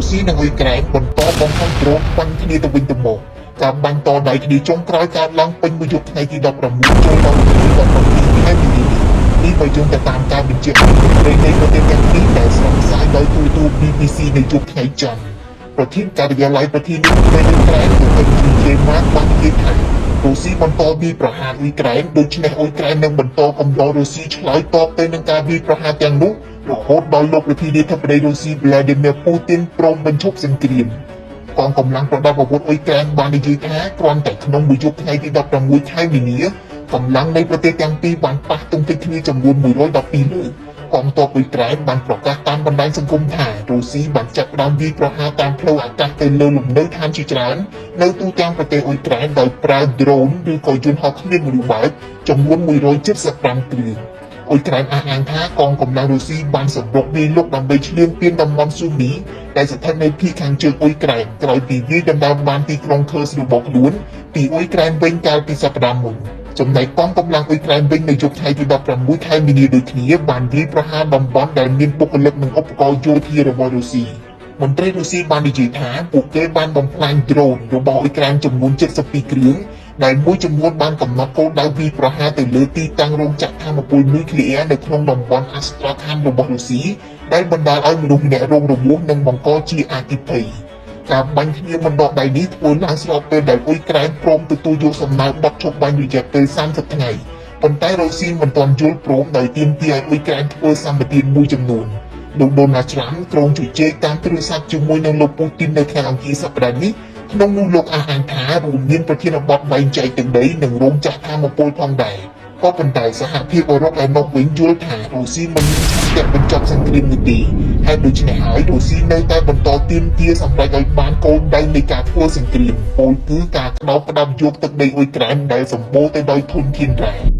ស៊ីនិងអ៊ុយក្រែនបន្តបង្ខំគ្រោះបាញ់គ្នាទៅវិញទៅមកការបាញ់តដៃគ្នាចុងក្រោយកើតឡើងពេញមួយយប់ថ្ងៃទី16ចូលដល់ថ្ងៃទី17ខែមីនានេះបើយោងទៅតាមការបញ្ជាក់ពីមន្ត្រីនៃប្រទេសទាំងពីរដែលស្រុកផ្សាយដោយទូរទស្សន៍ BBC នៅយប់ថ្ងៃច័ន្ទប្រធានការិយាល័យប្រធានាធិបតីអ៊ុយក្រែនលោកអ៊ីនជេម៉ាបាននិយាយថារុស្ស៊ីបន្តវាយប្រហារអ៊ុយក្រែនដូច្នេះអ៊ុយក្រែននឹងបន្តកំដររុស្ស៊ីឆ្លើយតបទៅនឹងការវាយប្រហារទាំងនោះរហូតដល់លោកប្រធានាធិបតីរុស្ស៊ី Vladimir Putin ព្រមបញ្ឈប់សង្គ្រាមកងកម្លាំងប្រដាប់អាវុធអ៊ុយក្រែនបាននិយាយថាគ្រាន់តែក្នុងមួយយប់ថ្ងៃទី16ខែមីនាកម្លាំងនៃប្រទេសទាំងពីរបានប៉ះទង្គិចគ្នាចំនួន112លើកកងទ័ពអ៊ុយក្រែនបានប្រកាសតាមបណ្ដាញសង្គមថារុស្ស៊ីបានចាប់ផ្ដើមវាយប្រហារតាមផ្លូវអាកាសទៅលើលំនៅឋានជាច្រើននៅទូទាំងប្រទេសអ៊ុយក្រែនដោយប្រើ drone ឬក៏យន្តហោះគ្មានមនុស្សបើកចំនួន175គ្រឿងអ៊ុយក្រែនអះអាងថាកងកម្លាំងរុស្ស៊ីបានសម្រុកវាយលុកដើម្បីឈ្លានពានតំបន់ស៊ូមីដែលស្ថិតនៅភាគខាងជើងអ៊ុយក្រែនក្រោយពីវាយដណ្ដើមបានទីក្រុងខឺសរបស់ខ្លួនពីអ៊ុយក្រែនវិញកាលពីសប្តាហ៍មុនចំណែកកងកម្លាំងអ៊ុយក្រែនវិញនៅយប់ថ្ងៃទី16ខែមីនាដូចគ្នាបានវាយប្រហារតំបន់ដែលមានបុគ្គលិកនិងឧបករណ៍យោធារបស់រុស្ស៊ីមន្ត្រីរុស្ស៊ីបាននិយាយថាពួកគេបានបំផ្លាញ drone របស់អ៊ុយក្រែនចំនួន72គ្រឿងដែលមួយចំនួនបានកំណត់គោលដៅវាយប្រហារទៅលើទីតាំងរោងចក្រថាមពលនុយក្លេអ៊ែរនៅក្នុងតំបន់អាស្ត្រាខានរបស់រុស្ស៊ីដែលបណ្ដាលឲ្យមនុស្សម្នាក់រងរបួសនិងបង្កជាអគ្គិភ័យការបាញ់គ្នាបណ្ដោះដៃនេះធ្វើឡើងស្របពេលដែលអ៊ុយក្រែនព្រមទទួលយកសំណើប័ណ្ណឈប់បាញ់រយៈពេល30ថ្ងៃប៉ុន្តែរុស្ស៊ីមិនទាន់យល់ព្រមដោយទាមទារឲ្យអ៊ុយក្រែនធ្វើសម្បទានមួយចំនួនលោកដូណាល់ត្រាំក្រុងជជែកតាមទូរស័ព្ទជាមួយនឹងលោកពូទីននៅថ្ងៃអង្គារសប្តាហ៍នេះក្នុងនោះលោកអះអាងថារួមមានប្រធានបទបែងចែកទឹកដីនិងរោងចក្រថាមពលផងដែរក៏ប៉ុន្តែសហភាពអឺរ៉ុបឯណោះវិញយល់ថារុស្ស៊ីមិនមានឆន្ទៈបញ្ចប់សង្គ្រាមនេះទេហើយដូច្នេះហើយរុស្ស៊ីនៅតែបន្តទាមទារសម្រេចឲ្យបានគោលដៅនៃការធ្វើសង្គ្រាមពោលគឺការក្តោបផ្ដាប់យកទឹកដីអ៊ុយក្រែនដែលសម្បូរទៅដោយធនធានរ៉ែ